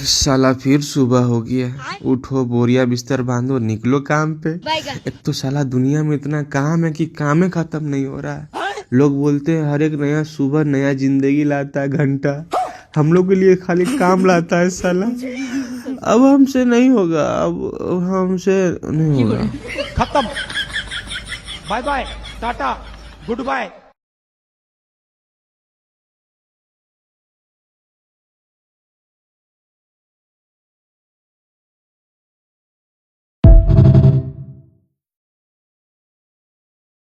साला फिर सुबह हो गया। उठो, बोरिया बिस्तर बांधो, निकलो काम पे। एक तो साला दुनिया में इतना काम है कि काम ही खत्म नहीं हो रहा है। लोग बोलते हैं हर एक नया सुबह नया जिंदगी लाता है घंटा, हम लोग के लिए खाली काम लाता है साला। अब हमसे नहीं होगा, अब हमसे नहीं होगा। खत्म। बाय बाय, टाटा, गुड बाय।